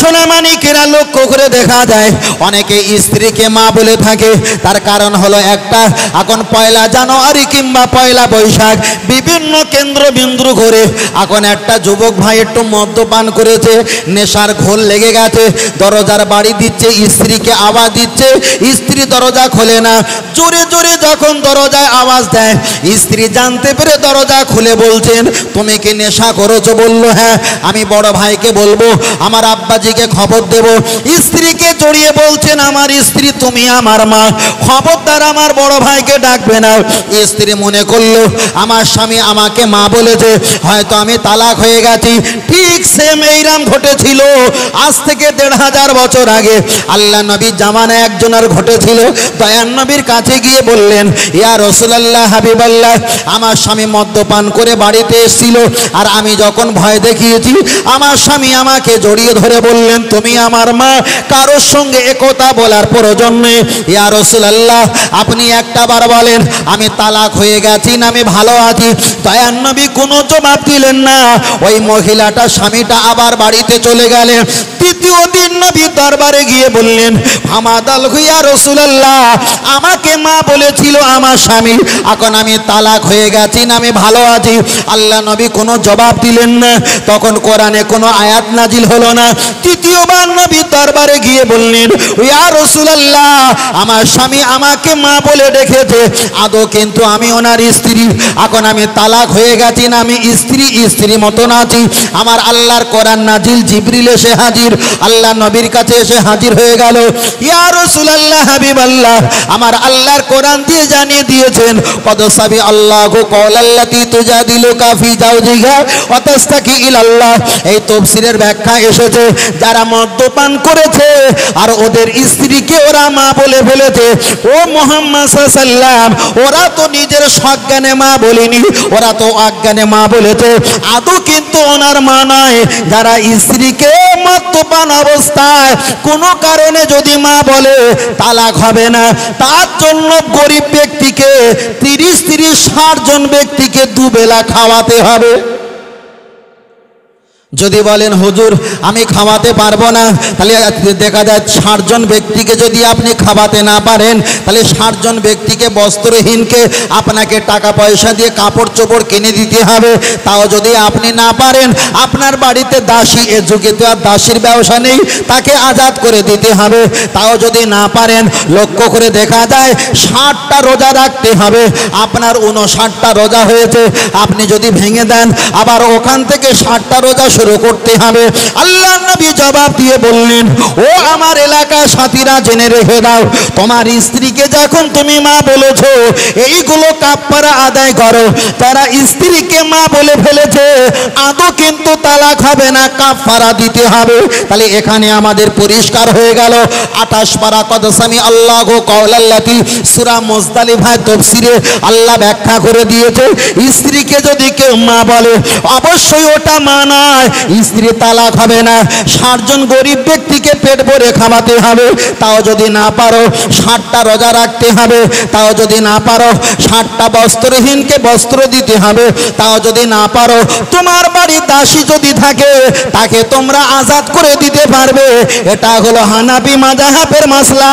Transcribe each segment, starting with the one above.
সোনামানিকেরা লক্ষ্য করে দেখা যায় অনেকে স্ত্রীকে মা বলে থাকে। তার কারণ হলো একটা, এখন পয়লা জানুয়ারি কিংবা পয়লা বৈশাখ বিভিন্ন কেন্দ্রবিন্দু করে এখন একটা যুবক ভাই একটু মদ্যপান করেছে, নেশার ঘোল লেগে গেছে, দরজার বাড়ি দিচ্ছে, স্ত্রীকে আওয়াজ দিচ্ছে, স্ত্রী দরজা খোলে না। জোরে জোরে যখন দরজায় আওয়াজ দেয়, স্ত্রী জানতে পেরে দরজা খুলে বলছেন, তুমি কি নেশা করেছো? বললো হ্যাঁ। আমি বড় ভাইকে বলবো, আমার আব্বাজিকে খবর দেব। স্ত্রীকে জড়িয়ে বলছেন, আমার স্ত্রী তুমি আমার মা, খবরদার আমার বড় ভাইকে ডাকবে না। স্ত্রী মনে করলো আমার স্বামী আমাকে মা বলেছে, হয়তো আমি তালাক হয়ে গেছি। ঠিক সেম এইরাম ঘটেছিল আজ থেকে 1500 বছর আগে আল্লাহ নবী জামানায় একজনের ঘটেছিল। দয়ান নবীর কাছে গিয়ে বললেন, ইয়া রাসূলুল্লাহ, হাবিবাল্লাহ, আমার স্বামী মদ্যপান করে বাড়িতে এসেছিল, আর আমি যখন ভয় দেখিয়েছি আমার স্বামী আমাকে জড়িয়ে ধরে বললেন, তুমি আমার মা, কারোর সঙ্গে একথা বলার প্রয়োজন নেই। ইয়া রাসূলুল্লাহ, আপনি একটা বার বলেন আমি তালাক হয়ে গেছি না আমি ভালো আছি? দয়ান নবী কোনো জবাব দিলেন না। ওই মহিলাটা স্বামীটা আবার বাড়িতে চলে গেলেন। তৃতীয় দিন নবী দরবারে গিয়ে বললেন, হামাদাল ইয়া রাসূলুল্লাহ, আমাকে মা বলেছিল আমার স্বামী, এখন আমি তালাক হয়ে গেছি না আমি ভালো আছি? আল্লাহ নবী কোনো জবাব দিলেন না। তখন কোরআনে কোনো আয়াত নাজিল হলো না। তৃতীয়বার নবী দরবারে গিয়ে বললেন, ইয়া রাসূলুল্লাহ, আমার স্বামী আমাকে মা বলে ডেকেছে, আদৌ কিন্তু আমি ওনার স্ত্রী, এখন আমি তালাক হয়ে গেছি না আমি স্ত্রী মতন আছি? আমার আল্লাহর কোরআন নাজিল, জিবরিল এসে হাজির, আল্লাহ নবীর কাছে এসে হাজির হয়ে গেল। ইয়া রাসূলুল্লাহ, হাবিবাল্লাহ, আমার আল্লাহর কোরআন দিয়ে জানিয়ে দিয়েছেন, কদ সাবি আল্লাহু কওলাল্লাতী তুজাদিলুকা ফি জাওজিহা ওয়া তাস্তাকি ইলাল্লাহ। এই তাফসীরের ব্যাখ্যা এসেছে, যারা মদ্যপান করেছে আর ওদের স্ত্রীকে ওরা মা বলে ফেলেছে, ও মুহাম্মদ সাল্লাল্লাহু আলাইহি ওয়াসাল্লাম, ওরা তো নিজের সজ্ঞানে মা বলেনি, ওরা তো অজ্ঞানে মা বলেছে, আদৌ কিন্তু ওনার মা নয়। যারা স্ত্রীকে মদ্যপান অবস্থায় কোনো কারণে যদি মা বলে তালাক হবে না, তার জন্য গরিব ব্যক্তিকে 30-60 জন ব্যক্তিকে দুবেলা খাওয়াতে হবে। যদি বলেন হুজুর আমি খাওয়াতে পারবো না, তাহলে দেখা যায় 60 জন ব্যক্তিকে যদি আপনি খাওয়াতে না পারেন, তাহলে 60 জন ব্যক্তিকে বস্ত্রহীনকে আপনাকে টাকা পয়সা দিয়ে কাপড় চোপড় কিনে দিতে হবে। তাও যদি আপনি না পারেন, আপনার বাড়িতে দাসী, এ যুগে তো আর দাসীর ব্যবসা নেই, তাকে আজাদ করে দিতে হবে। তাও যদি না পারেন, লক্ষ্য করে দেখা যায় 60টা রোজা রাখতে হবে। আপনার 59টা রোজা হয়েছে, আপনি যদি ভেঙে দেন, আবার ওখান থেকে 60টা রোজা শুরু করতে হবে। আল্লাহ নবী জবাব দিয়ে বললেন, ও আমার এলাকার সাথীরা, জেনে রেখে দাও, তোমার স্ত্রীকে যখন তুমি মা বলেছো, এইগুলো কাফারা আদায় করো। তারা স্ত্রীকে মা বলে ফেলেছে, আদৌ কিন্তু তালাক হবে না, কাফারা দিতে হবে। তাহলে এখানে আমাদের পরিষ্কার হয়ে গেল। 28 পারা কদ সামি আল্লাহু কওলাল্লাতী, সূরা মুজদালিফায় তাফসীরে আল্লাহ ব্যাখ্যা করে দিয়েছে, স্ত্রীকে যদি কেউ মা বলে, অবশ্যই ওটা মা নয়, স্ত্রী তালাক হবে না। 60 জন গরিব ব্যক্তিকে পেট ভরে খাওয়াতে হবে। তাও যদি না পারো, 60টা রোজা রাখতে হবে। তাও যদি না পারো, 60টা বস্ত্রহীনকে বস্ত্র দিতে হবে। তাও যদি না পারো, তোমার বাড়ি দাসী যদি থাকে, তাকে তোমরা আজাদ করে দিতে পারবে। এটা হলো হানাফি মাযহাবের মাসলা।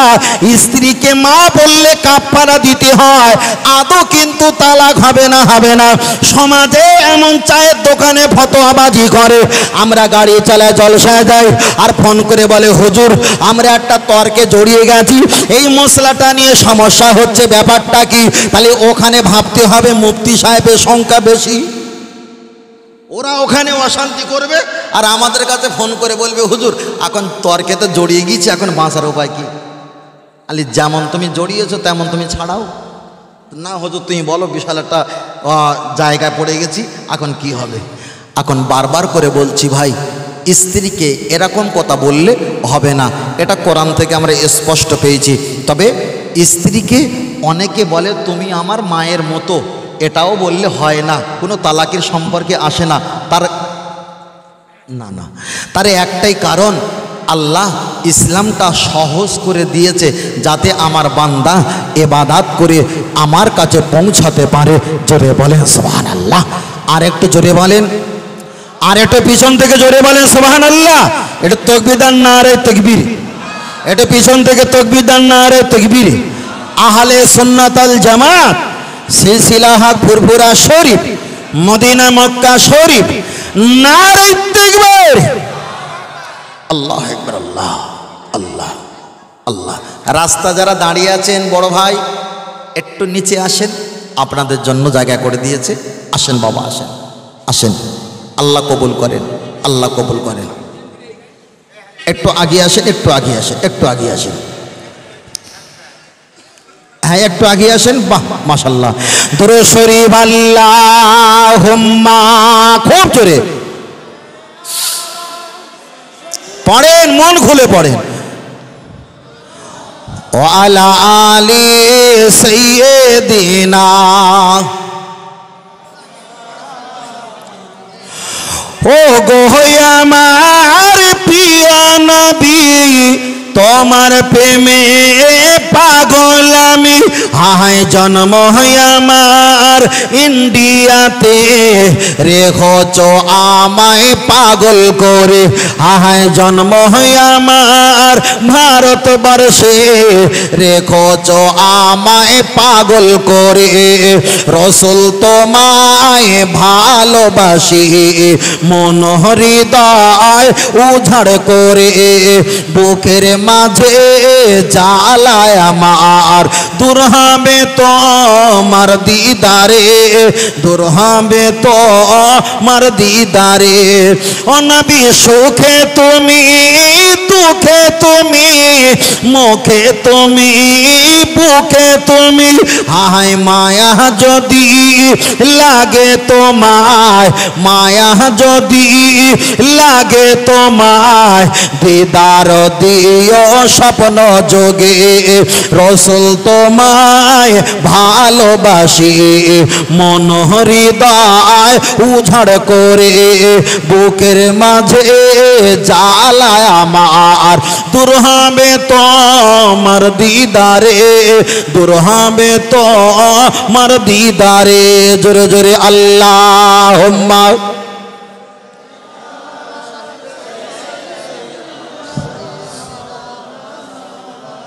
স্ত্রীকে মা বললে কাফারা দিতে হয়, আদৌ কিন্তু তালাক হবে না, হবে না। সমাজে এমন চায়ের দোকানে ফতোয়াবাজি করে, আমরা গাড়ি চালায় জলসায় যাই, আর ফোন করে বলে, হুজুর আমরা একটা তর্কে জড়িয়ে গেছি, এই মশলাটা নিয়ে সমস্যা হচ্ছে, ব্যাপারটা কি? তাহলে ওখানে ভাবতে হবে মুফতি সাহেবের সংখ্যা বেশি, ওরা ওখানে অশান্তি করবে, আর আমাদের কাছে ফোন করে বলবে, হুজুর এখন তর্কে তো জড়িয়ে গিয়েছি, এখন বাঁচার উপায় কি? আলি যেমন তুমি জড়িয়েছো তেমন তুমি ছাড়াও না। হুজুর তুমি বলো, বিশাল একটা জায়গায় পড়ে গেছি, এখন কি হবে? এখন বারবার করে বলছি ভাই, স্ত্রীকে এরকম কথা বললে হবে না, এটা কোরআন থেকে আমরা স্পষ্ট পেয়েছি। তবে স্ত্রীকে অনেকে বলে তুমি আমার মায়ের মতো, এটাও বললে হয় না, কোনো তালাকের সম্পর্কে আসে না। তার একটাই কারণ, আল্লাহ ইসলামটা সহজ করে দিয়েছে, যাতে আমার বান্দা ইবাদত করে আমার কাছে পৌঁছাতে পারে। জোরে বলেন সুবহানাল্লাহ। আর একটু জোরে বলেন, আর একটু পিছন থেকে জোরে বলেন সুবহানাল্লাহ। এটা তাকবীর দেন নারে তাকবীর, এটা পিছন থেকে তাকবীর দেন নারে তাকবীর। আহলে সুন্নাত আল জামাত সিলসিলা হক ফুরফুরা শরীফ মদিনা মক্কা শরীফ নারে তাকবীর। আল্লাহু আকবার, আল্লাহ আল্লাহ আল্লাহ। রাস্তা যারা দাঁড়িয়ে আছেন বড় ভাই একটু নিচে আসেন, আপনাদের জন্য জায়গা করে দিয়েছে। আসেন বাবা, আসেন আসেন, আল্লাহ কবুল করেন, আল্লাহ কবুল করেন। একটু আগে আসেন, একটু আগে আসেন, একটু আগে আসেন, হ্যাঁ একটু আগে আসেন। বাহ মাশাআল্লাহ। দুরূদ শরীফ আল্লাহুম্মা, খুব জোরে পড়েন, মন খুলে পড়েন। ওয়া আলা আলি সাইয়্যিদিনা, ও গো আমার প্রিয় নবী তোমার প্রেমে পাগল আমি। হায় জন্ম আমার ইন্ডিয়াতে, রেখেছ আমায় পাগল করে। হায় জন্ম আমার ভারতবর্ষে, রেখেছ আমায় পাগল করে। রসুল তোমায় ভালোবাসি, মন হৃদয় উজাড় করে। বুকের মাঝে জ্বালায় আমার, দূর হবে তোমার দিদারে, দূর হবে তোমার দিদারে। ও নবী সুখে তুমি, দুঃখে তুমি, মুখে তুমি, বুকে তুমি। হায় মায়া যদি লাগে তোমায়, মায়া যদি লাগে তোমায়, দিদার দিও স্বপ্ন যোগে। রসুল তোমায় ভালোবাসি, মন হৃদয় উজাড় করে। বুকের মাঝে জ্বালায় আমার, দূর হবে তোমার দিদারে, দূর হবে তোমার দিদারে। জোরে জোরে আল্লাহুম্মা।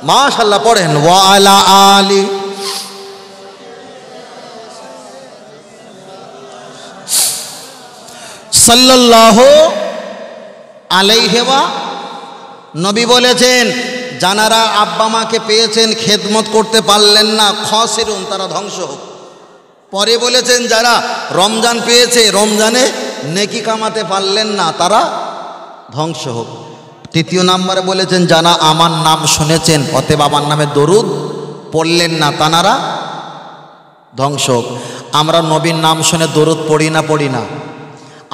মাশাআল্লাহ পড়েন। ওয়া আলা আলি, সাল্লাল্লাহু আলাইহি ওয়া। নবী বলেছেন যারা আব্বা মাকে পেয়েছেন খেদমত করতে পারলেন না, খসিরুন, তারা ধ্বংস হোক। পরে বলেছেন যারা রমজান পেয়েছে, রমজানে নেকি কামাতে পারলেন না, তারা ধ্বংস হোক। তৃতীয় নম্বরে বলেছেন যারা আমার নাম শুনেছেন অতএব আমার নামে দরুদ পড়লেন না, তানারা ধ্বংস হোক। আমরা নবীর নাম শুনে দরুদ পড়ি না, পড়ি না?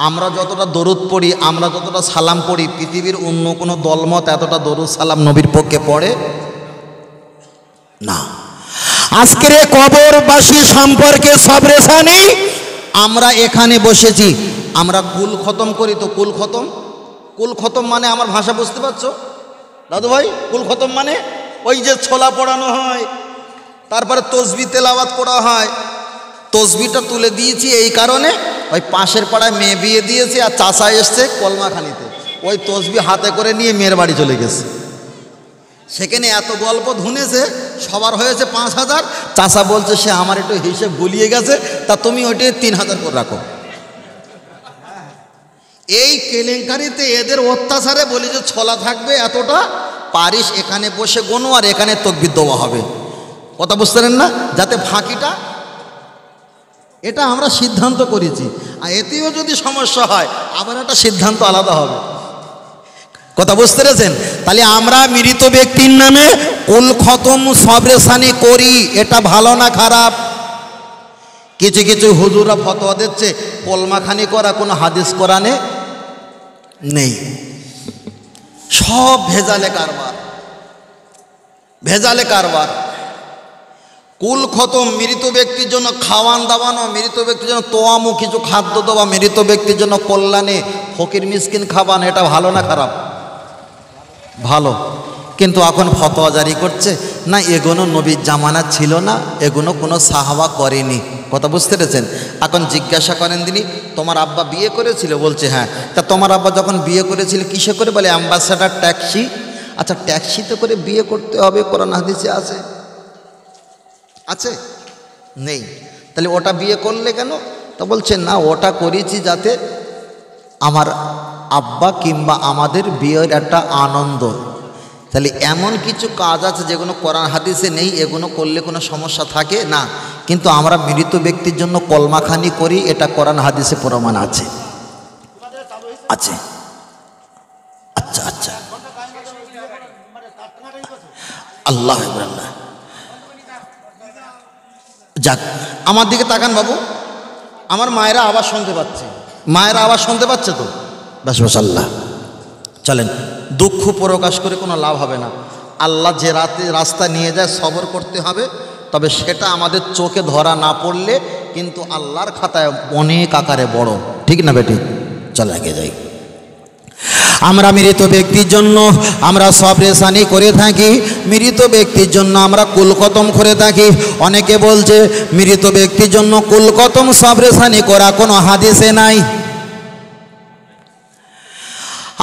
আমরা যতটা দরুদ পড়ি, আমরা যতটা সালাম পড়ি, পৃথিবীর অন্য কোনো দলমত এতটা দরুদ সালাম নবীর পক্ষে পড়ে না। আজকের কবরবাসী সম্পর্কে সবরেশানি আমরা এখানে বসেছি, আমরা কুল খতম করি। তো কুল খতম, কুল খতম মানে আমার ভাষা বুঝতে পারছো দাদু ভাই? কুল খতম মানে ওই যে ছোলা পড়ানো হয়, তারপরে তসবি তেলাওয়াত করা হয়। তসবিটা তুলে দিয়েছি এই কারণে, ওই পাশের পাড়ায় মেয়ে বিয়ে দিয়েছে আর চাচা এসছে কলমাখানিতে, ওই তসবি হাতে করে নিয়ে মেয়ের বাড়ি চলে গেছে। সেখানে এত গল্প ধুনেছে, সবার হয়েছে 5,000। চাচা বলছে সে আমার একটু হিসেব গুলিয়ে গেছে, তা তুমি ওইটা 3,000 করে রাখো। এই কেলেঙ্কারিতে এদের অত্যাচারে বলি যে ছোলা থাকবে এতটা, পারিস এখানে বসে গোনো আর এখানে তকবির দেওয়া হবে। কথা বুঝতে পারেন না? যাতে ফাঁকিটা, এটা আমরা সিদ্ধান্ত করেছি। আর এতেও যদি সমস্যা হয় আবার একটা সিদ্ধান্ত আলাদা হবে। কথা বুঝতে পেরেছেন? তাহলে আমরা মৃত ব্যক্তির নামে কুল খতম সবরেশানি করি, এটা ভালো না খারাপ? কিছু কিছু হুজুরা ফতোয়া দিচ্ছে কলমাখানি করা কোনো হাদিস কোরআনে নেই। সব ভেজালে কারবার, ভেজালে কারবার। কুল খতম মৃত ব্যক্তির জন্য খাওয়ান দাওয়ানো, মৃত ব্যক্তির জন্য তোয়ামো কিছু খাদ্য দেওয়া, মৃত ব্যক্তির জন্য কল্যাণে ফকির মিসকিন খাবান, এটা ভালো না খারাপ? ভালো। কিন্তু এখন ফতোয়া জারি করছে না এগুলো নবীর জামানা ছিল না, এগুলো কোনো সাহাবা করেনি। কথা বুঝতে পেরেছেন? এখন জিজ্ঞাসা করেন তিনি তোমার আব্বা বিয়ে করেছিল? বলছে হ্যাঁ। তা তোমার আব্বা যখন বিয়ে করেছিল কিসে করে? বলে অ্যাম্বাসাডার ট্যাক্সি। আচ্ছা ট্যাক্সিতে করে বিয়ে করতে হবে কোরআন হাদিসে আছে? আছে? নেই। তাহলে ওটা বিয়ে করলে কেন? তা বলছে না ওটা করেছি যাতে আমার আব্বা কিংবা আমাদের বিয়ের একটা আনন্দ। তাহলে এমন কিছু কাজ আছে যেগুলো কোরআন হাদিসে নেই, এগুলো করলে কোনো সমস্যা থাকে না, কিন্তু আমরা মৃত ব্যক্তির জন্য কলমাখানি করি, এটা কোরআন হাদিসে প্রমাণ আছে। আছে? আচ্ছা আচ্ছা, আল্লাহ আল্লাহ। যাক, আমার দিকে তাকান বাবু, আমার মায়েরা আওয়াজ শুনতে পাচ্ছে, মায়েরা আওয়াজ শুনতে পাচ্ছে তো? বাস বাস আল্লাহ। চলেন, দুঃখ প্রকাশ করে কোনো লাভ হবে না। আল্লাহ যে রাস্তা নিয়ে যায় সবর করতে হবে, তবে সেটা আমাদের চোখে ধরা না পড়লে কিন্তু আল্লাহর খাতায় অনেক আকারে বড়। ঠিক না বেটি? চলে আগে যাই। আমরা মৃত ব্যক্তির জন্য আমরা সবরেসানি করে থাকি, মৃত ব্যক্তির জন্য আমরা কুলকতম করে থাকি। অনেকে বলছে মৃত ব্যক্তির জন্য কুলকতম সবরেসানি করা কোনো হাদিসে নাই।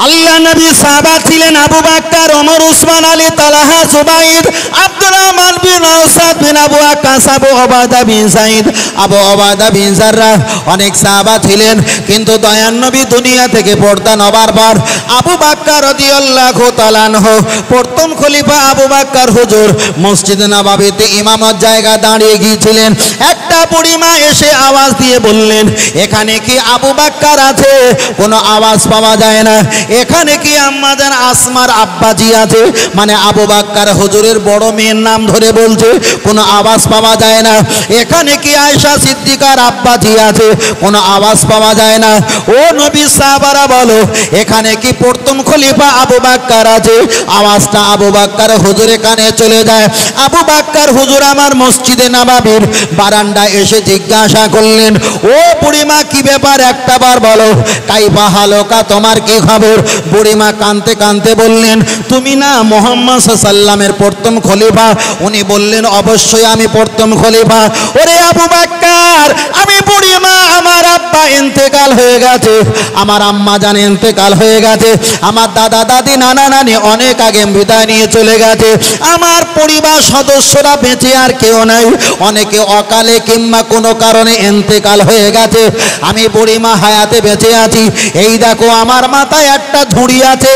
আল্লাহ নবী সাহাবা ছিলেন আবু বকর, ওমর, উসমান, আলী, তালহা, জুবাইর, আব্দুর রহমান বিন আওসাদ বিন আবু ওয়াক্কাস, আবু উবাদা বিন যায়েদ, আবু উবাদা বিন জাররাহ, অনেক সাহাবা ছিলেন। কিন্তু দয়ার নবী দুনিয়া থেকে পর্দা নেবার পর আবু বকর রাদিয়াল্লাহু তাআলা আনহু, প্রথম খলিফা আবু বকর হুজুর মসজিদে নববীতে ইমামত জায়গা দাঁড়িয়ে গিয়েছিলেন। একটা বুড়িমা এসে আওয়াজ দিয়ে বললেন এখানে কি আবু বকর আছে? কোনো আওয়াজ পাওয়া যায় না। এখানে কি আম্মাজান আসমার আব্বাজি আছে? মানে আবু বকর হুজুরের বড় মেয়ের নাম ধরে বলছে, কোনো আওয়াজ পাওয়া যায় না। এখানে কি আয়েশা সিদ্দিকার আব্বাজি আছে? কোনো আওয়াজ পাওয়া যায় না। ও নবী সাহাবারা বলো এখানে কি প্রথম খলিফা আবু বকর আছে? আওয়াজটা আবু বকর হুজুরের কানে চলে যায়। আবু বকর হুজুর আমার মসজিদে নববীর বারান্দায় এসে জিজ্ঞাসা করলেন ও বুড়িমা কি ব্যাপার একটা বার বলো, কাইফা হালকা, তোমার কি খবর? বুড়িমা কাঁদতে কাঁদতে বললেন তুমি না মুহাম্মদ সাল্লাল্লাহু আলাইহি ওয়াসাল্লামের প্রথম খলিফা? উনি বললেন অবশ্যই আমি প্রথম খলিফা। ওরে আবু বকর, আমি বুড়িমা, আমার আব্বা ইন্তেকাল হয়ে গেছে, আমার আম্মা জান ইন্তেকাল হয়ে গেছে, আমার দাদা দাদি নানা নানি অনেক আগে বিদায় নিয়ে চলে গেছে, আমার পরিবার সদস্যরা বেঁচে আর কেউ নাই, অনেকে অকালে কিংবা কোনো কারণে ইন্তেকাল হয়ে গেছে, আমি বুড়িমা হায়াতে বেঁচে আছি। এই দেখো আমার মাথায় একটা ঝুড়ি আছে,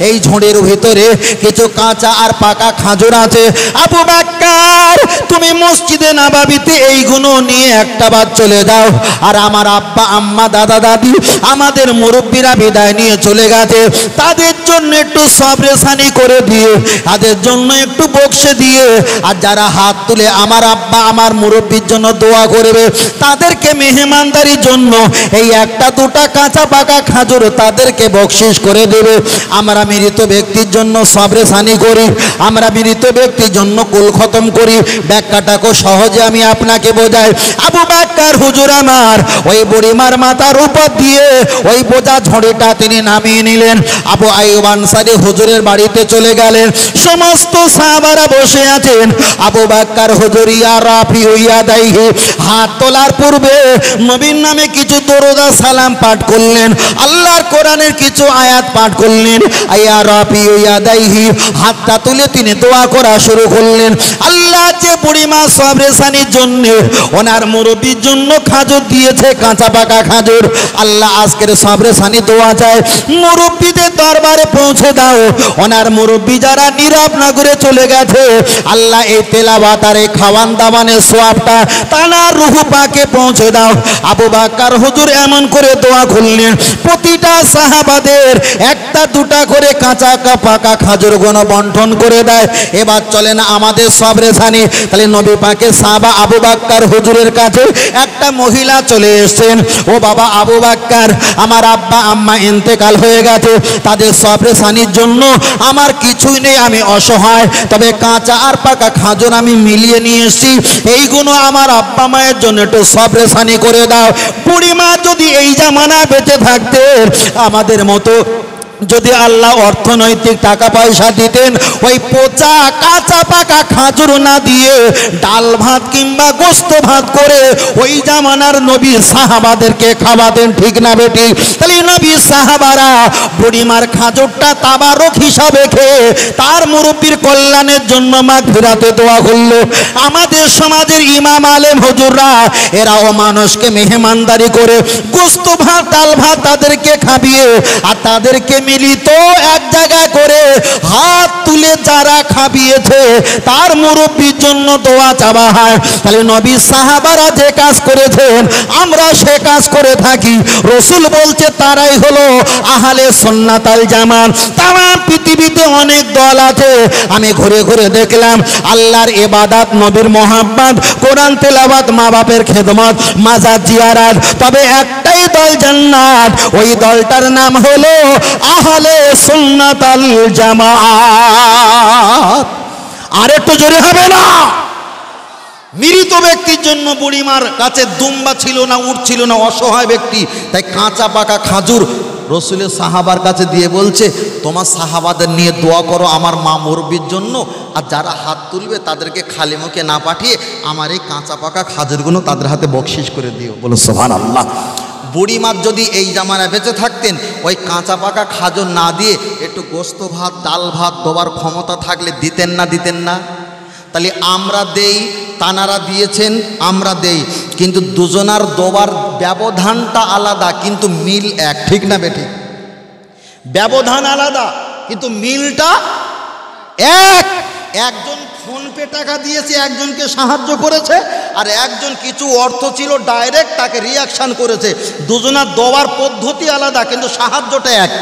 এই ঝুড়ির ভিতরে কিছু কাঁচা আর পাকা খাজুর আছে। আবু বকর, তুমি মসজিদে নববীতে এইগুলো নিয়ে একটা বার চলে যাও, আর আমার আব্বা আম্মা দাদা দাদি আমাদের মুরব্বীরা বিদায় নিয়ে চলে গেছে, তাদের জন্য একটু সবরেসানি করে দিয়ে, তাদের জন্য একটু বকশে দিয়ে, আর যারা হাত তুলে আমার আব্বা আমার মুরব্বীর জন্য দোয়া করবে তাদেরকে মেহমানদারির জন্য এই একটা দুটা কাঁচা পাকা খাজুর তাদেরকে বকশিশ করে দেবে। আমরা মৃত ব্যক্তির জন্য সবরেসানি করি, আমরা মৃত ব্যক্তির জন্য কুল খতম করি। ব্যাখ্যাটাকে সহজে আমি আপনাকে বোঝাই। আবু বকর হুজুর আমার ওই বুড়িমার মাথার উপর দিয়ে ওই বোঝা ঝড়িটা তিনি নামিয়ে নিলেন। আবু আইয়ুব আনসারী হুজুরের বাড়িতে চলে গেলেন, সমস্ত সাহাবারা বসে আছেন। আবু বকর হুজুর ইয়া রাফি ইয়া দাইহি হাত তোলার পূর্বে নবীর নামে কিছু দরুদ সালাম পাঠ করলেন, আল্লাহর কোরআনের কিছু আয়াত পাঠ করলেন। ইয়া রাফি ইয়া দাইহি হাতটা তুলে তিনি দোয়া করা শুরু করলেন। আল্লাহ যে বুড়িমা সবরেসানির জন্য ওনার মুরব্বির জন্য খাজুর দিয়েছে, কাঁচা পাকা খাজুর, আল্লাহ আজকের সবরেসানি দোয়া চায় মুরব্বিদের দরবারে পৌঁছে দাও। ওনার মুরব্বি যারা নীরব নগরে চলে গেছে, আল্লাহ এই তেলাওয়াত আর এই খাওয়ান দাওয়ানের সওয়াবটা তানার রূহ পাকে পৌঁছে দাও। আবু বকর হুজুর এমন করে দোয়া করলেন, প্রতিটা সাহাবাদের একটা দুটা করে কাঁচা পাকা খাজুর গুলো বন্টন করে দেয়। এবার চলেন আমাদের সবরেসানি। তাহলে নবী পাকের সাহাবা আবু বকর হুজুরের কাছে একটা মহিলা চলে এসেছেন, ও বাবা আবু বকর, আমার আব্বা আম্মা ইন্তেকাল হয়ে গেছে, তাদের সবরেসানির জন্য আমার কিছুই নেই, আমি অসহায়, তবে কাঁচা আর পাকা খাজুর আমি মিলিয়ে নিয়ে এসেছি, এইগুলো আমার আব্বা মায়ের জন্য একটু সবরেসানি করে দাও। বুড়িমা যদি এই জামানা বেঁচে থাকতে আমাদের মতো যদি আল্লাহ অর্থনৈতিক টাকা পয়সা দিতেন, ওই পচা কাঁচা পাকা খাজুর না দিয়ে ডাল ভাত কিংবা গোস্ত ভাত করে ওই জামানার নবী সাহাবাদেরকে খাওয়াতেন, ঠিক না বেটি? তাহলে নবী সাহাবারা বুড়িমার খাজুরটা তাবারক হিসাবে খেয়ে তার মুরব্বির কল্যাণের জন্য মাগফিরাতে দোয়া করল। আমাদের সমাজের ইমাম আলেম হুজুররা এরাও মানুষকে মেহমানদারি করে গোস্ত ভাত ডাল ভাত তাদেরকে খাবিয়ে আর তাদেরকে মিলিত এক জায়গায় করে হাত তুলে যারা খাবিয়েছে তার মুরব্বির জন্য দোয়া চাওয়া হয়। তাহলে নবী সাহাবারা যে কাজ করেছেন আমরা সে কাজ করে থাকি। রসুল বলছে তারাই হলো আহলে সুন্নাত আল জামাত। তামাম পৃথিবীতে অনেক দল আছে, আমি ঘুরে ঘুরে দেখলাম আল্লাহর ইবাদত, নবীর মোহাব্বত, কোরআন তেলাওয়াত, মা বাপের খেদমত, মাজার জিয়ারত, তবে একটাই দল জান্নাত, ওই দলটার নাম হলো আহলে সুন্নাত আল জামাত। আর একটু জোরে হবে না? মৃত ব্যক্তির জন্য বুড়িমার কাছে দুম্বা ছিল না, উট ছিল না, অসহায় ব্যক্তি, তাই কাঁচা পাকা খাজুর রসুলের সাহাবার কাছে দিয়ে বলছে তোমার সাহাবাদের নিয়ে দোয়া করো আমার মা মুরব্বির জন্য, আর যারা হাত তুলবে তাদেরকে খালি মুখে না পাঠিয়ে আমার এই কাঁচা পাকা খাজুরগুলো তাদের হাতে বকশিস করে দিও। বলো সুবহানাল্লাহ। বুড়িমার যদি এই জামানায় বেঁচে থাকতেন ওই কাঁচা পাকা খাজুর না দিয়ে একটু গোস্ত ভাত ডাল ভাত দেওয়ার ক্ষমতা থাকলে দিতেন না? দিতেন না? তাহলে আমরা দেই, তানারা দিয়েছেন, আমরা দেই, কিন্তু দুজনার দোবার ব্যবধানটা আলাদা কিন্তু মিল এক, ঠিক না বেটি? ব্যবধান আলাদা কিন্তু মিলটা এক। একজন ফোনপে টাকা দিয়েছে, একজনকে সাহায্য করেছে, আর একজন কিছু অর্থ ছিল ডাইরেক্ট তাকে রিয়াকশান করেছে। দুজনার দেওয়ার পদ্ধতি আলাদা কিন্তু সাহায্যটা এক।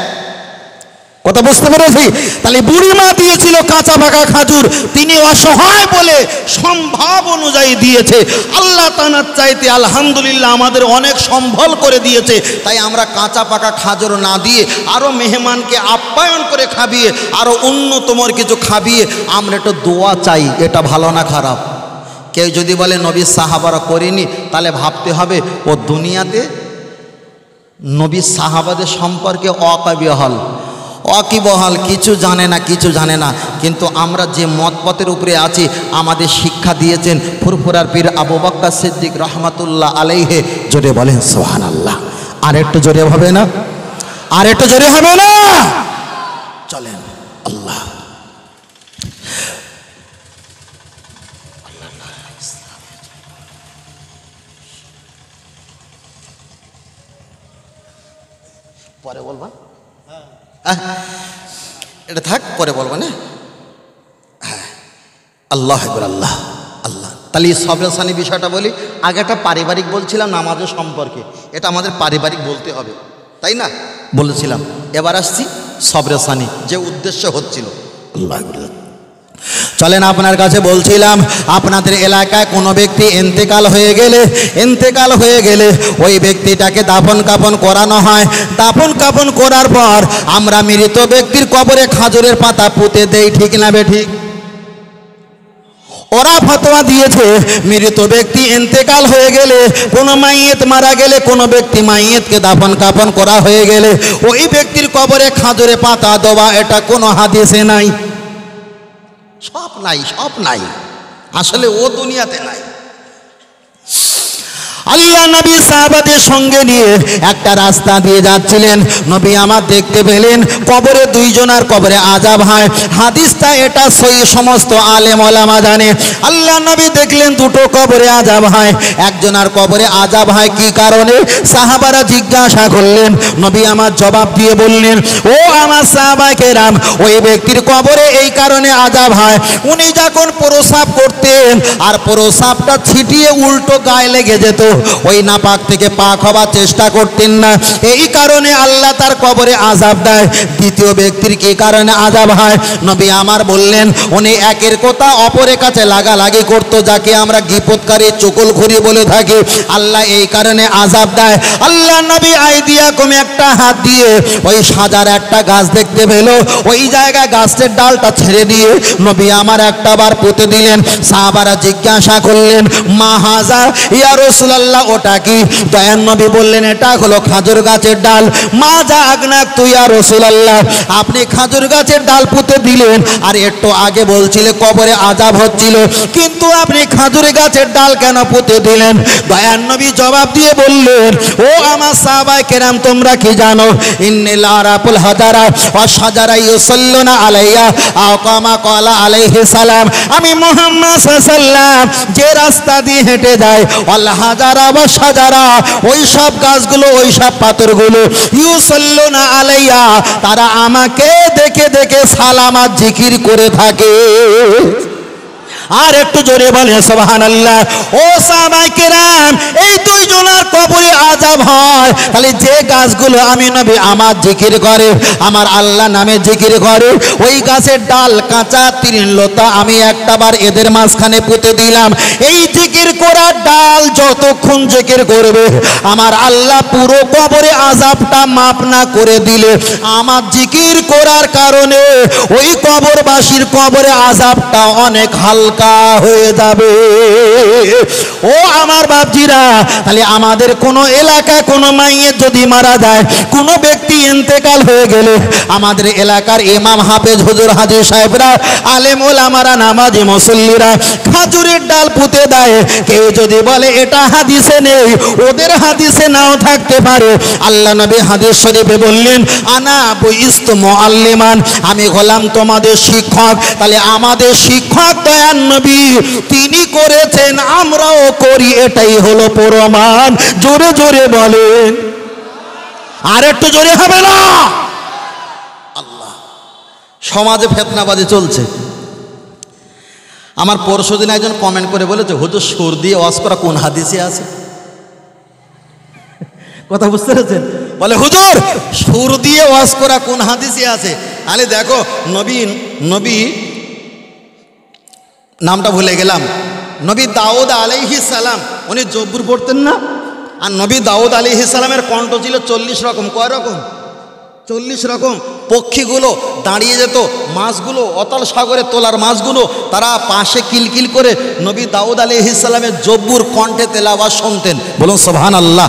কথা বুঝতে পেরেছি? তাহলে বুড়িমা দিয়েছিল কাঁচা পাকা খাজুর, তিনি অসহায় বলে সম্ভব অনুযায়ী দিয়েছে। আল্লাহ তাআলার চাইতে আলহামদুলিল্লাহ আমাদের অনেক সম্বল করে দিয়েছে, তাই আমরা কাঁচা পাকা খাজুর না দিয়ে আরও মেহমানকে আপ্যায়ন করে খাবিয়ে আরও উন্নতমর কিছু খাবিয়ে আমরা একটু দোয়া চাই। এটা ভালো না খারাপ? কেউ যদি বলে নবী সাহাবারা করেনি, তাহলে ভাবতে হবে ও দুনিয়াতে নবী সাহাবাদের সম্পর্কে অকিবহাল, কিছু জানে না, কিছু জানে না। কিন্তু আমরা যে মতপথের উপরে আছি আমাদের শিক্ষা দিয়েছেন ফুরফুরার পীর আবু বকর সিদ্দিক রহমাতুল্লাহ আলাইহে। জোরে বলেন সুবহানাল্লাহ। আর একটু জোরে হবে না? আর একটু জোরে হবে না? চলেন আল্লাহ। পরে বলবা? এটা থাক, পরে বলবো না। আল্লাহ আল্লাহ আল্লাহ। তাহলে সবরেসানি বিষয়টা বলি। আগে একটা পারিবারিক বলছিলাম নামাজের সম্পর্কে, এটা আমাদের পারিবারিক বলতে হবে, তাই না? বলেছিলাম। এবার আসছি সবরেসানি, যে উদ্দেশ্য হচ্ছিল। আল্লাহ চলেন আপনার কাছে বলছিলাম, আপনাদের এলাকায় কোনো ব্যক্তি ইন্তেকাল হয়ে গেলে ওই ব্যক্তিটাকে দাফন কাফন করানো হয়। দাফন কাফন করার পর আমরা মৃত ব্যক্তির কবরে খাজুরের পাতা পুঁতে দেই, ঠিক না বেঠিক? ওরা ফতোয়া দিয়েছে মৃত ব্যক্তি ইন্তেকাল হয়ে গেলে, কোনো মাইয়েত মারা গেলে, কোনো ব্যক্তি মাইয়েতকে দাফন কাফন করা হয়ে গেলে ওই ব্যক্তির কবরে খাজুরে পাতা দেওয়া, এটা কোনো হাদিসে নাই। সব নাই, আসলে ও দুনিয়াতে নাই। আল্লাহ নবী সাহাবাদের সঙ্গে নিয়ে একটা রাস্তা দিয়ে যাচ্ছিলেন, নবী আমার দেখতে পেলেন কবরে দুইজনার কবরে আযাব হয়। হাদিসটা এটা সহি, সমস্ত আলেম ওলামা জানে। আল্লাহ নবী দেখলেন দুটো কবরে আযাব হয়, একজনার কবরে আযাব হয় কি কারণে? সাহাবারা জিজ্ঞাসা করলেন, নবী আমার জবাব দিয়ে বললেন, ও আমার সাহাবায়ে কেরাম, ওই ব্যক্তির কবরে এই কারণে আযাব হয়, উনি যখন প্রস্রাব করতেন আর প্রস্রাবটা ছিটিয়ে উল্টো গায়ে লেগে যেত, ওই নাপাক থেকে পাক হবার চেষ্টা করতেন না, এই কারণে আল্লাহ তার কবরে আযাব দেয়। দ্বিতীয় ব্যক্তির কি কারণে আযাব হয়? নবী আমার বললেন, উনি একের কথা অপরের কাছে লাগালাগি করত, যাকে আমরা গীপতকারী চুগলখড়ি বলে থাকি, আল্লাহ এই কারণে আযাব দেয়। আল্লাহ নবী আইডিয়া কমে একটা হাত দিয়ে ওই সাজার একটা গাছ দেখতে পেল, ওই জায়গায় গাছের ডালটা ছেড়ে দিয়ে নবী আমার একটা বার পুঁতে দিলেন। সাহাবারা জিজ্ঞাসা করলেন, মা হাযা ইয়া রাসূলুল্লাহ, রাসূলুল্লাহ ওটা কি? দয়ার নবী বললেন এটা হলো খাজুর গাছের ডাল। মা যা আগনাক তুই ইয়া রাসূলুল্লাহ, আপনি খাজুর গাছের ডাল পুঁতে দিলেন, আর একটু আগে বলছিলে কবরে আযাব হচ্ছিল, কিন্তু আপনি খাজুর গাছের ডাল কেন পুঁতে দিলেন? দয়ার নবী জবাব দিয়ে বললেন, ও আমার সাহাবায়ে কেরাম, তোমরা কি জানো? ইন্নাল আরাফুল হাজারা ওয়া শাজারা ইউসাল্লুনা আলাইয়া আও কামা ক্বালা আলাইহিস সালাম, আমি মুহাম্মদ সাল্লাল্লাহু আলাইহি ওয়াসাল্লাম যে রাস্তা দিয়ে হেঁটে যায়, ওয়াল হাজারা ওয়া শাজারা, ওই সব গাছগুলো, ওই সব পাথরগুলো, ইউসাল্লুনা আলাইয়া, তারা আমাকে দেখে দেখে সালাম আর জিকির করে থাকে। আর একটু জোরে বলে সুবহানাল্লাহ। ও সাহাবায়ে কেরাম, এই দুইজনের কবরে আযাব হয়, তাহলে যে গাছগুলো আমি নবী আমার জিকির করে, আমার আল্লাহ নামে জিকির করে, ওই গাছের ডাল কাঁচা তৃণলতা আমি একটাবার এদের মাঝখানে পুঁতে দিলাম। এই জিকির করার ডাল যতক্ষণ জিকির করবে, আমার আল্লাহ পুরো কবরে আযাবটা মাফ না করে দিলে, আমার জিকির করার কারণে ওই কবরবাসীর কবরে আযাবটা অনেক হালকা হয়ে যাবে। ও আমার বাপজিরা, তাহলে আমাদের কোনো এলাকায় কোনো মাইয়ের যদি মারা যায়, কোনো ব্যক্তি ইন্তেকাল হয়ে গেলে, আমাদের এলাকার ইমাম হাফেজ হুজুর হাজী সাহেবরা, আলেম ওলামারা, নামাজি মুসল্লিরা খাজুরের ডাল পুঁতে দেয়। কেউ যদি বলে এটা হাদিসে নেই, ওদের হাদিসে নাও থাকতে পারে। আল্লাহ নবী হাদিস শরীফে বললেন, আনা বুইস্তু মুআল্লিমান, আমি হলাম তোমাদের শিক্ষক। তাহলে আমাদের শিক্ষক দয়ার নবী তিনি করেছেন, আমরাও করি, এটাই হলো প্রমাণ। জোরে জোরে বলেন, আর একটু জোরে হবে না? আল্লাহ, সমাজে ফিতনাবাজি চলছে। আমার পরশুদিন একজন কমেন্ট করে বলেছে, হুজুর সুর দিয়ে ওয়াজ করা কোন হাদিসে আছে? কথা বুঝতে পেরেছেন? বলে হুজুর সুর দিয়ে ওয়াজ করা কোন হাদিসে আছে? আরে দেখো, নবী নামটা ভুলে গেলাম, নবী দাউদ আলাইহিস সালাম, উনি জব্বুর পড়তেন না? আর নবী দাউদ আলাইহিস সালামের কণ্ঠ ছিল 40 রকম। কয় রকম? 40 রকম। পক্ষীগুলো দাঁড়িয়ে যেত, মাছগুলো, অতল সাগরে তোলার মাছগুলো, তারা পাশে কিলকিল করে নবী দাউদ আলাইহিস সালামের জব্বুর কণ্ঠে তেলাওয়াত শুনতেন। বলুন সুবহানাল্লাহ।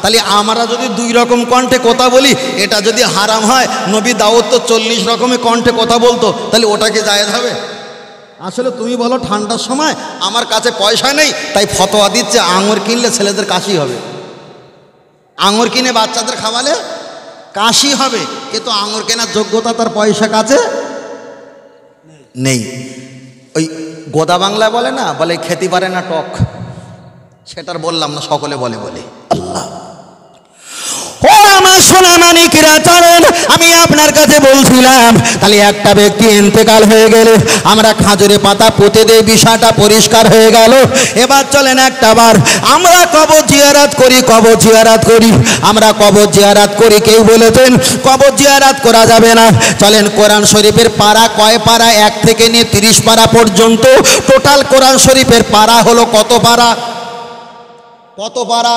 তাহলে আমরা যদি 2 রকম কণ্ঠে কথা বলি, এটা যদি হারাম হয়, নবী দাউদ তো 40 রকমের কণ্ঠে কথা বলতো, তাহলে ওটাকে জায়েজ হবে? আসলে তুমি বলো, ঠান্ডার সময় আমার কাছে পয়সা নেই, তাই ফতোয়া দিচ্ছে আঙুর কিনলে ছেলেদের কাশি হবে, আঙুর কিনে বাচ্চাদের খাওয়ালে কাশি হবে, কিন্তু আঙুর কেনার যোগ্যতা তার পয়সা কাছে নেই। ওই গোদা বাংলায় বলে না, বলে খেতে পারে না টক, সেটার বললাম না, সকলে বলে বলে। আল্লাহ, ও আমার সোনা মানিকরা, চলেন, আমি আপনার কাছে বলছিলাম, তাহলে একটা ব্যক্তি ইন্তেকাল হয়ে গেলে আমরা খাজুরে পাতা পুঁতে দেই, বিষয়টা পরিষ্কার হয়ে গেল। এবার চলেন একটাবার আমরা কবর জিয়ারত করি, কবর জিয়ারত করি, আমরা কবর জিয়ারত করি। কেউ বলেছেন কবর জিয়ারত করা যাবে না। চলেন, কোরআন শরীফের পারা কয় পারা? 1 থেকে নিয়ে 30 পারা পর্যন্ত। টোটাল কোরআন শরীফের পারা হলো কত পারা? কত পারা?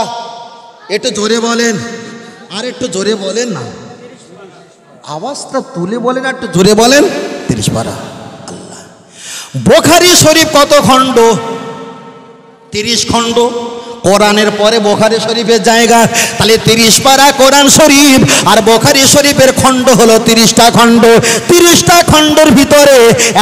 একটু জোরে বলেন, আর একটু জোরে বলেন না, আওয়াজটা তুলে বলেন, একটু জোরে বলেন। 30 পারা। আল্লাহ, বুখারী শরীফ কত খণ্ড? 30 খণ্ড। কোরআনের পরে বুখারী শরীফের জায়গা, তাহলে 30 পারা কোরআন শরীফ, আর বুখারী শরীফের খণ্ড হলো 30টা খণ্ড। 30টা খণ্ডের ভিতরে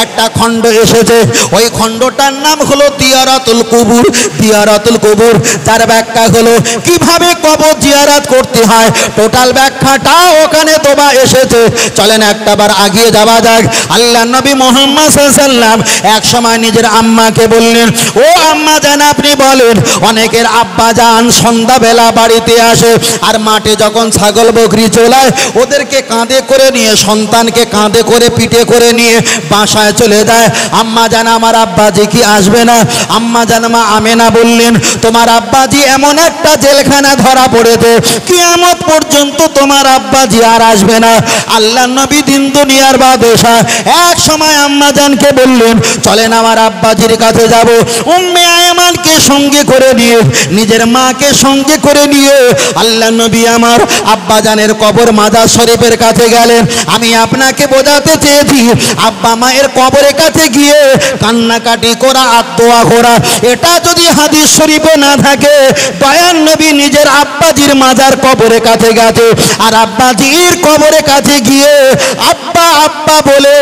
একটা খণ্ড এসেছে, ওই খণ্ডটার নাম হলো জিয়ারাতুল কুবুর। জিয়ারাতুল কুবুর, যার ব্যাখ্যা হলো কিভাবে কবর জিয়ারত করতে হয়, টোটাল ব্যাখ্যাটা ওখানে তোবা এসেছে। চলেন একটাবার আগিয়ে যাওয়া যাক। আল্লাহ নবী মুহাম্মদ সাল্লাল্লাহু আলাইহি ওয়াসাল্লাম এক সময় নিজের আম্মাকে বললেন, ও আম্মা জান, আপনি বলেন, অনেকের আব্বা যান সন্ধ্যাবেলা বাড়িতে আসে, আর মাঠে যখন ছাগল বকরি চলায়, ওদেরকে কাঁধে করে নিয়ে, সন্তানকে কাঁধে করে পিঠে করে নিয়ে বাসায় চলে যায়। আম্মা জান, আমার আব্বাজি কি আসবে না? আম্মা জান মা আমেনা বললেন, তোমার আব্বাজি এমন একটা জেলখানা ধরা পড়েছে, কিয়ামত পর্যন্ত তোমার আব্বাজি আর আসবে না। আল্লাহ নবী দিন দুনিয়ার বাদশা এক সময় আম্মা জানকে বললেন, চলেন আমার আব্বাজির কাছে যাব। উম্মে আয়মানকে সঙ্গে করে নিয়ে নিজের মাকে সঙ্গে করে নিয়ে আল্লাহ নবী আমার আব্বাজানের কবর মাজার শরীফের কাছে গেলেন। আমি আপনাকে বোঝাতে চেয়েছি আব্বা মায়ের কবরের কাছে গিয়ে কান্নাকাটি করা আর দোয়া করা, এটা যদি হাদিস শরীফে না থাকে, দয়ার নবী নিজের আব্বাজির মাজার কবরের কাছে গেছে আর আব্বাজির কবরের কাছে গিয়ে আব্বা আব্বা বলে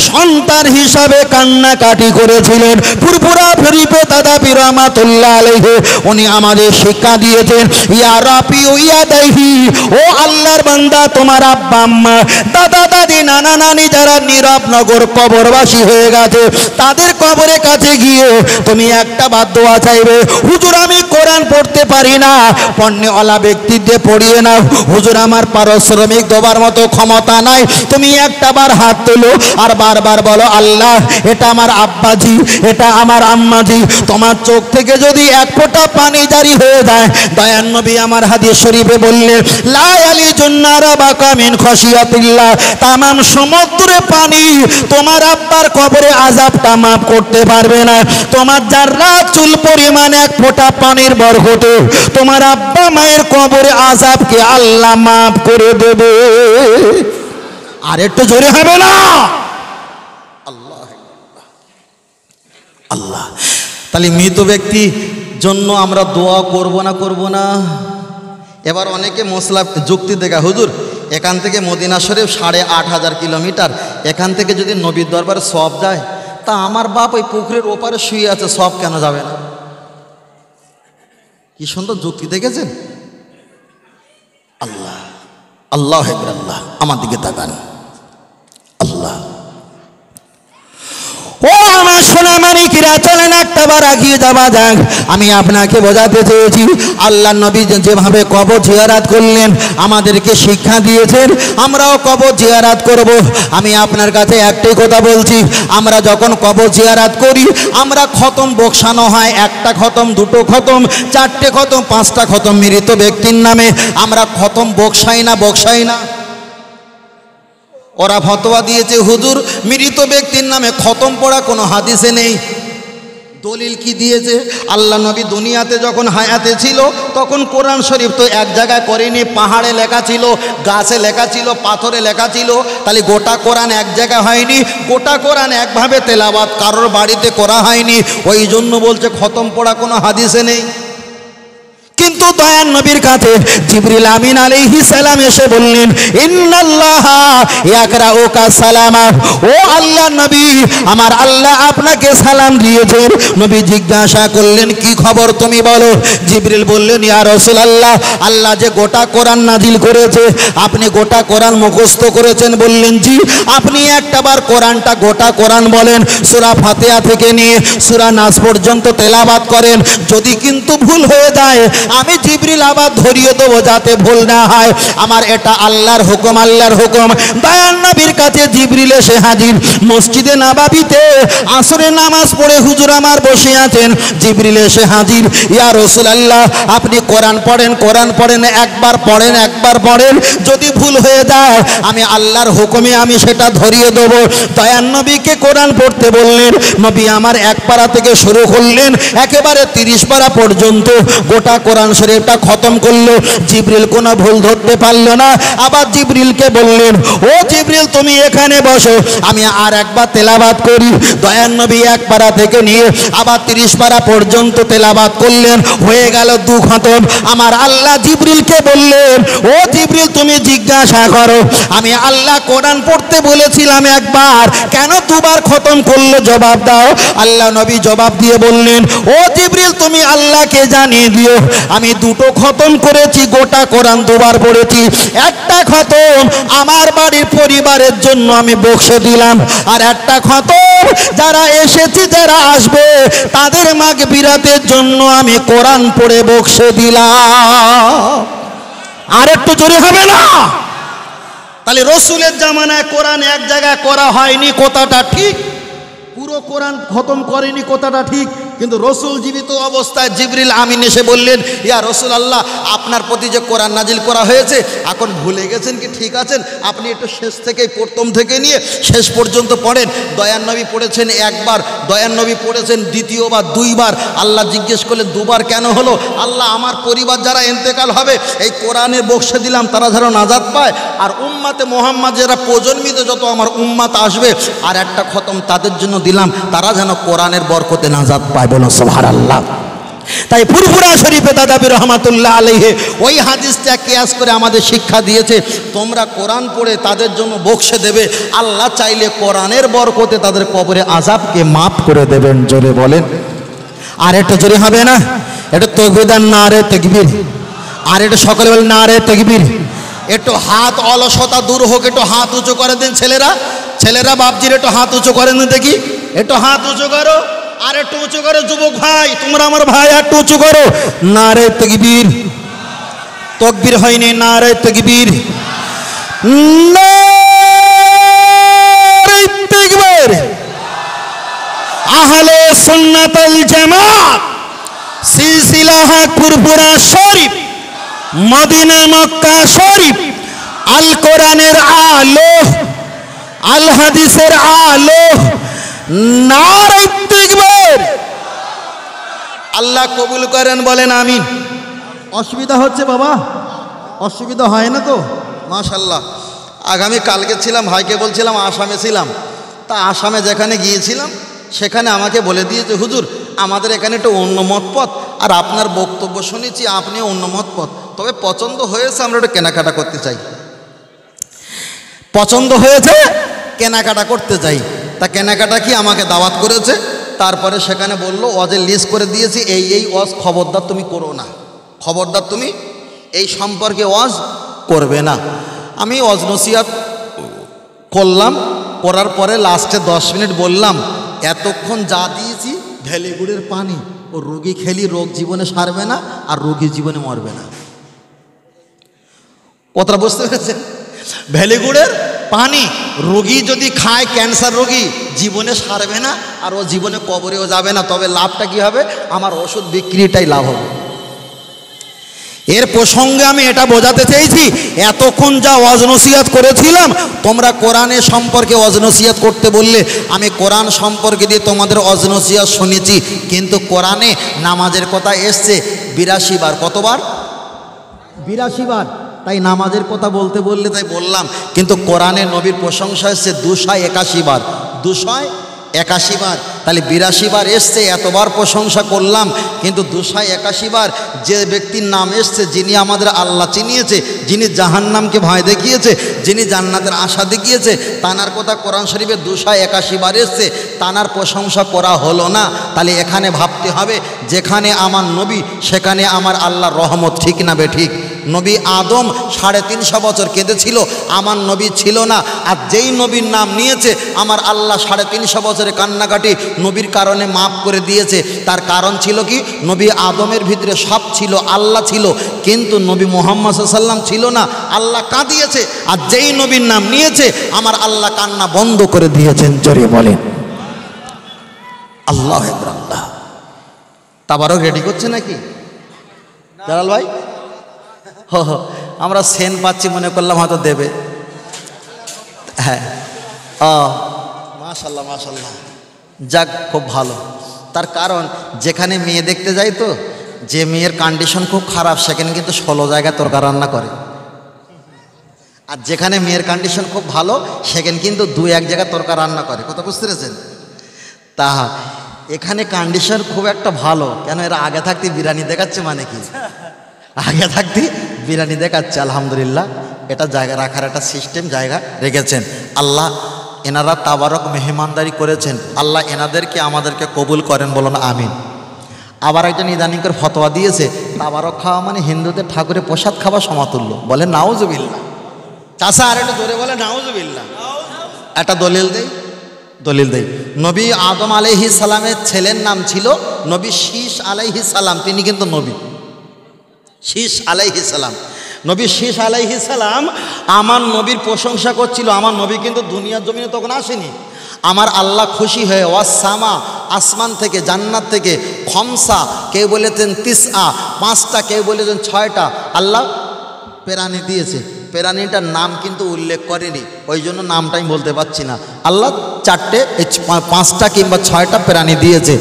সন্তান হিসাবে কান্নাকাটি করেছিলেন। ফুরফুরা শরীফে দাদা পীর রহমাতুল্লাহ আলাইহি উনি আমাদের শিক্ষা দিয়েছেন, ইয়া রাবি ইয়া দাইহি, ও আল্লাহর বান্দা তোমার আব্বা আম্মা দাদা দাদি নানা নানি যারা নীরবনগর কবরবাসী হয়ে গেছে তাদের কবরের কাছে গিয়ে তুমি একটা বার দোয়া চাইবে, হুজুর আমি কোরআন পড়তে পারি না, পণ্যওয়ালা ব্যক্তিদের পড়িয়ে নাও, হুজুর আমার পারিশ্রমিক দেওয়ার মতো ক্ষমতা নাই, তুমি একটা বার হাত তোলো আর বারবার বলো আল্লাহ এটা আমার আব্বাজি, এটা আমার আম্মাজি, তোমার চোখ থেকে যদি এক ফোঁটা পানি জারি হয়ে যায়, দয়ার নবী আমার হাদিস শরীফে বললেন লা ইয়ালিজুন নারা বাকা মিন খাশিয়াতিল্লাহ, তামাম সমুদ্রে পানি তোমার আব্বার কবরে আযাবটা মাফ করতে পারবে না। তোমার যারা চুল পরিমাণ এক ফোঁটা পানির বরকতে তোমার আব্বা মায়ের কবরে আযাবকে আল্লাহ মাফ করে দেবে। আর একটু জোরে হবে না? আল্লাহ আল্লাহ। তাহলে মৃত ব্যক্তি জন্য আমরা দোয়া করব না করব না? এবার অনেকে মশলা যুক্তি দেখা, হুজুর এখান থেকে মদিনা শরীফ 8,500 কিলোমিটার, এখান থেকে যদি নবীর দরবারে সব যায়, তা আমার বাপ ওই পুকুরের ওপারে শুয়ে আছে, সব কেন যাবে না? কি সুন্দর যুক্তি দেখেছেন? আল্লাহ আল্লাহ আল্লাহ, আমার দিকে তাকান। আল্লাহ ও আমার সোনা মানিকেরা, চলেন একটা বার এগিয়ে যাওয়া যাক। আমি আপনাকে বোঝাতে চেয়েছি আল্লাহ নবী যেভাবে কবর জিয়ারাত করলেন আমাদেরকে শিক্ষা দিয়েছেন, আমরাও কবর জিয়ারাত করব। আমি আপনার কাছে একটাই কথা বলছি, আমরা যখন কবর জিয়ারাত করি আমরা খতম বকশানো হয়, একটা খতম, দুটো খতম, চারটে খতম, 5টা খতম মৃত ব্যক্তির নামে, আমরা খতম বকশাই না। ওরা ফতোয়া দিয়েছে হুজুর মৃত ব্যক্তির নামে খতম পড়া কোনো হাদিসে নেই। দলিল কি দিয়েছে? আল্লাহ নবী দুনিয়াতে যখন হায়াতে ছিল তখন কোরআন শরীফ তো এক জায়গায় করেনি, পাহাড়ে লেখা ছিল, গাছে লেখা ছিল, পাথরে লেখা ছিল। তাহলে গোটা কোরআন এক জায়গায় হয়নি, গোটা কোরআন একভাবে তেলাওয়াত কারোর বাড়িতে করা হয়নি, ওই জন্য বলছে খতম পড়া কোনো হাদিসে নেই। কিন্তু দয়ার নবীর কাছে জিবরিল আমিন আলাইহিস সালাম এসে বললেন ইন্নাল্লাহা ইয়াকরাউকা সালামা, ও আল্লাহ নবী আমার আল্লাহ আপনাকে সালাম দিয়েছেন। নবী জিজ্ঞাসা করলেন কি খবর তুমি বলো। জিবরিল বললেন ইয়া রাসূলুল্লাহ, আল্লাহ যে গোটা কোরআন নাজিল করেছে আপনি গোটা কোরআন মুখস্থ করেছেন। বললেন জি। আপনি একটাবার কোরআনটা গোটা কোরআন বলেন, সূরা ফাতিহা থেকে নিয়ে সূরা নাস পর্যন্ত তেলাওয়াত করেন। যদি কিন্তু ভুল হয়ে যায় আমি জিবরিল আবার ধরিয়ে দেবো যাতে ভুল না হয়। আমার এটা আল্লাহর হুকুম, আল্লাহর হুকুম। দয়ার নবীর কাছে জিবরিল এসে হাজির। মসজিদে নববীতে আসরের নামাজ পড়ে হুজুর আমার বসে আছেন, জিবরিল এসে হাজির। ইয়া রাসূলুল্লাহ আপনি কোরআন পড়েন, একবার পড়েন, যদি ভুল হয়ে যায় আমি আল্লাহর হুকুমে আমি সেটা ধরিয়ে দেবো। দয়ার নবীকে কোরআন পড়তে বললেন। নবী আমার এক পারা থেকে শুরু করলেন একেবারে 30 পারা পর্যন্ত গোটা কোরআন শরীফটা খতম করলো। জিবরিল কোনো ভুল ধরতে পারল না। আবার জিবরিলকে বললেন ও জিবরিল তুমি এখানে বসো, আমি আর একবার তেলাওয়াত করি। দয়ার নবী এক পারা থেকে নিয়ে আবার 30 পারা পর্যন্ত তেলাওয়াত করলেন। হয়ে গেল 2 খতম। আমার আল্লাহ জিবরিলকে বললেন ও জিবরিল তুমি জিজ্ঞাসা করো, আমি আল্লাহ কোরআন পড়তে বলেছিলাম একবার, কেন 2 বার খতম করলো জবাব দাও। আল্লাহ নবী জবাব দিয়ে বললেন ও জিবরিল তুমি আল্লাহকে জানিয়ে দিও আমি 2টো খতম করেছি, গোটা কোরআন 2 বার পড়েছি। একটা খতম আমার বাড়ির পরিবারের জন্য আমি বক্সে দিলাম, আর একটা খতম যারা এসেছে যারা আসবে তাদের মাগফিরাতের জন্য আমি কোরআন পড়ে বক্সে দিলাম। আর একটু জোরে হবে না? তাহলে রসুলের জামানায় কোরআন এক জায়গায় করা হয়নি, কথাটা ঠিক। পুরো কোরআন খতম করেনি, কথাটা ঠিক। কিন্তু রসুল জীবিত অবস্থায় জিবরিল আমিন এসে বললেন, ইয়া রসুল আল্লাহ, আপনার প্রতি যে কোরআন নাজিল করা হয়েছে এখন ভুলে গেছেন কি ঠিক আছেন? আপনি একটু শেষ থেকে প্রথম থেকে নিয়ে শেষ পর্যন্ত পড়েন। দয়ার নবী পড়েছেন একবার, দয়ার নবী পড়েছেন দ্বিতীয়বার, দুইবার। আল্লাহ জিজ্ঞেস করলেন দুবার কেন হলো? আল্লাহ, আমার পরিবার যারা ইন্তেকাল হবে এই কোরআনে বক্সে দিলাম তারা যেন নাজাত পায়, আর উম্মাতে মোহাম্মদ যারা প্রজন্মিত যত আমার উম্মাত আসবে আর একটা খতম তাদের জন্য দিলাম, তারা যেন কোরআনের বরকতে নাজাত পায়। বলো সুবহানাল্লাহ। তাই ফুরফুরা শরীফে দাদাবি রহমাতুল্লাহ আলাইহি ওই হাদিসটা কিয়াস করে আমাদের শিক্ষা দিয়েছে, তোমরা কোরআন পড়ে তাদের জন্য বক্সে দেবে, আল্লাহ চাইলে কোরআনের বরকতে তাদের কবরে আযাবকে মাফ করে দেবেন। জোরে বলেন, আর একটু জোরে হবে না? এটা তাকবীর, নারে তাকবীর। আর একটু সকলে বলেন নারে তাকবীর। একটু হাত অলসতা দূর হোক, একটু হাত উঁচু করে দিন ছেলেরা, ছেলেরা বাপজির একটু হাত উঁচু করেন দেখি, একটু হাত উঁচু করো, আর একটু উঁচু করো। যুবক ভাই, তোমরা আমার ভাই, একটু উঁচু করো। নারে তাকবীর। তাকবীর হয়নি, নারে তাকবীর, নারে তাকবীর। আহলে সুন্নাত ওয়াল জামাত সিলসিলাহ ফুরফুরা শরীফ, মদিনা মক্কা শরীফ, আল কোরআনের আলো, আল হাদিসের আলো, নারে তাকবীর। আল্লাহ কবুল করেন, বলেন আমিন। অসুবিধা হচ্ছে বাবা? অসুবিধা হয় না তো? মাশাআল্লাহ। আগামী কালকে ছিলাম, ভাইকে বলছিলাম আসামে ছিলাম, তা আসামে যেখানে গিয়েছিলাম সেখানে আমাকে বলে দিয়েছে, হুজুর আমাদের এখানে একটু অন্য মত পথ, আর আপনার বক্তব্য শুনেছি আপনি অন্য মত পথ, তবে পছন্দ হয়েছে আমরা একটু কেনাকাটা করতে চাই। পছন্দ হয়েছে, কেনাকাটা করতে চাই। তা কেনাকাটা কি আমাকে দাওয়াত করেছে, তারপরে সেখানে বললো ওয়াজের লিস্ট করে দিয়েছি, এই এই ওয়াজ খবরদার তুমি করো না, খবরদার তুমি এই সম্পর্কে ওয়াজ করবে না। আমি ওয়াজ নসিহত করলাম, করার পরে লাস্টে 10 মিনিট বললাম, এতক্ষণ যা দিয়েছি ভেলিগুড়ের পানি, ও রোগী খেলি রোগ জীবনে সারবে না, আর রোগী জীবনে মরবে না। কথা বুঝতে পেরেছেন? ভেলিগুড়ের পানি রোগী যদি খায়, ক্যান্সার রোগী জীবনে সারবে না, আর ও জীবনে কবরেও যাবে না, তবে লাভটা কি হবে? আমার ওষুধ বিক্রিটাই লাভ হবে। এর প্রসঙ্গে আমি এটা বোঝাতে চেয়েছি, এতক্ষণ যা ওয়াজ নসিহত করেছিলাম, তোমরা কোরআনের সম্পর্কে ওয়াজ নসিহত করতে বললে, আমি কোরআন সম্পর্কে দিয়ে তোমাদের ওয়াজ নসিহত শুনেছি, কিন্তু কোরআনে নামাজের কথা এসছে 82 বার। কতবার? 82 বার। তাই নামাজের কথা বলতে বললে তাই বললাম, কিন্তু কোরআনে নবীর প্রশংসা এসছে 281 বার। 281 বার, তাহলে 82 বার এসছে, এতবার প্রশংসা করলাম, কিন্তু 281 বার যে ব্যক্তির নাম এসছে, যিনি আমাদের আল্লাহ চিনিয়েছে, যিনি জাহান্নামকে ভয় দেখিয়েছে, যিনি জান্নাতের আশা দেখিয়েছে, তানার কথা কোরআন শরীফে 281 বার এসছে, তানার প্রশংসা করা হলো না। তাহলে এখানে ভাবতে হবে, যেখানে আমার নবী সেখানে আমার আল্লাহর রহমত, ঠিক না বে ঠিক? নবী আদম 350 বছর কেঁদেছিল, আমার নবী ছিল না, আর যেই নবীর নাম নিয়েছে আমার আল্লাহ 350 বছরের কান্নাকাটি নবীর কারণে মাফ করে দিয়েছে। তার কারণ ছিল কি? নবী আদমের ভিতরে সব ছিল, আল্লাহ ছিল, কিন্তু নবী মুহাম্মদ সাল্লাল্লাহু আলাইহি ওয়াসাল্লাম ছিল না, আল্লাহ কাঁদিয়েছে, আর যেই নবীর নাম নিয়েছে আমার আল্লাহ কান্না বন্ধ করে দিয়েছেন। জোরে বলেন আল্লাহু আকবার। আল্লাহ তাবারক রেডি করছে নাকি জালাল ভাই? আমরা সেন পাচ্ছি, মনে করলাম হয়তো দেবে। হ্যাঁ, মাশাল্লাহ মাশাল্লাহ, যাক খুব ভালো। তার কারণ যেখানে মেয়ে দেখতে যাই, তো যে মেয়ের কন্ডিশন খুব খারাপ সেখানে কিন্তু 16 জায়গায় তরকারি রান্না করে, আর যেখানে মেয়ের কন্ডিশন খুব ভালো সেখানে কিন্তু 2-1 জায়গায় তরকারি রান্না করে। কথা বুঝতে পেরেছেন? তা এখানে কন্ডিশন খুব একটা ভালো, কেন এরা আগে থাকতে বিরিয়ানি দেখাচ্ছে, মানে কি আগে থাকতে বিরিয়ানি দেখাচ্ছে। আলহামদুলিল্লাহ, এটা জায়গা রাখার একটা সিস্টেম জায়গা রেখেছেন আল্লাহ। এনারা তাবারক মেহমানদারি করেছেন, আল্লাহ এনাদেরকে আমাদেরকে কবুল করেন, বলুন আমিন। আবার একজন ইদানিংকার ফতোয়া দিয়েছে, তাবারক খাওয়া মানে হিন্দুদের ঠাকুরের প্রসাদ খাওয়া সমতুল্য। বলে নাউজুবিল্লাহ। চাষা আর একটু জোরে বলে নাউজুবিল্লাহ। একটা দলিল দেই। নবী আদম আলাইহিস সালামের ছেলের নাম ছিল নবী শীষ আলাইহিস সালাম, তিনি কিন্তু নবী শীষ আলাইহিস সালাম। নবী শীষ আলাইহিস সালাম আমার নবীর প্রশংসা করছিল। আমার নবী কিন্তু দুনিয়ার জমিনে তখন আসেনি। আমার আল্লাহ খুশি হয়ে ওয়াসামা আসমান থেকে জান্নাত থেকে খমসা, কেউ বলেছেন ৩০, ৫টা, কেউ বলেছেন ৬টা আল্লাহ প্রাণী দিয়েছে। প্রাণীটার নাম কিন্তু উল্লেখ করেনি, ওই জন্য নামটা আমি বলতে পারছি না। আল্লাহ 4টে 5টা কিংবা 6টা প্রাণী দিয়েছে।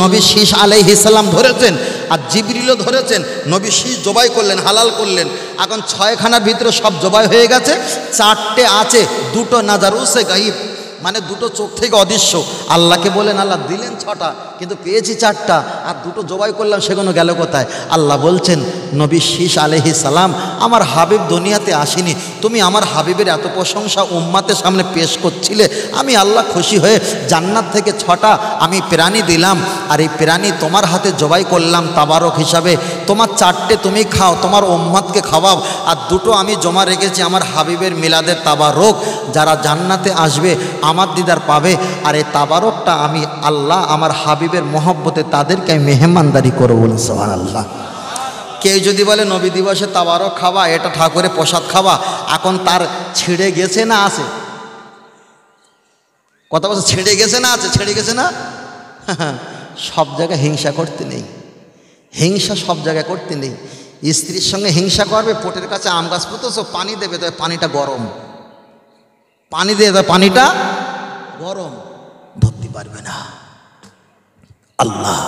নবী শীষ আলাইহিস সালাম ধরেছেন, আর জিবরিলও ধরেছেন। নবী শীষ জবাই করলেন, হালাল করলেন। এখন 6খানার ভিতরে সব জবাই হয়ে গেছে, 4টে আছে, 2টো নাজারুসে গাইব, মানে 2টো চোখ থেকে অদৃশ্য। আল্লাহকে বলেন আল্লাহ দিলেন 6টা, কিন্তু পেয়েছি 4টা, আর 2টো জবাই করলাম, সেগুলো গেল কোথায়? আল্লাহ বলছেন নবী শীষ আলাইহিস সালাম, আমার হাবিব দুনিয়াতে আসেনি, তুমি আমার হাবিবের এত প্রশংসা উম্মাতের সামনে পেশ করছিলে, আমি আল্লাহ খুশি হয়ে জান্নাত থেকে 6টা আমি প্রাণী দিলাম, আর এই প্রাণী তোমার হাতে জবাই করলাম তাবারক হিসাবে। তোমার 4টে তুমি খাও, তোমার উম্মাতকে খাওয়াও, আর 2টো আমি জমা রেখেছি আমার হাবিবের মিলাদের তাবারক, যারা জান্নাতে আসবে আমার দিদার পাবে। আর এই তাবারকটা আমি আল্লাহ আমার হাবিবের মহব্বতে তাদেরকে আমি মেহমানদারি করবো, বলুন সুবহানাল্লাহ। কেউ যদি বলে নবী দিবসে তাবারক খাওয়া, এটা ঠাকুরের প্রসাদ খাওয়া, এখন তার ছিঁড়ে গেছে না আছে? কথা বলছে ছিঁড়ে গেছে না আছে? ছেড়ে গেছে না? সব জায়গায় হিংসা করতে নেই, হিংসা সব জায়গায় করতে নেই। স্ত্রীর সঙ্গে হিংসা করবে, পোটের কাছে আম গাছ পুঁতেছো, পানি দেবে, তবে পানিটা গরম, পানি দিয়ে দেবে, পানিটা গরম, ধরতে পারবে না। আল্লাহ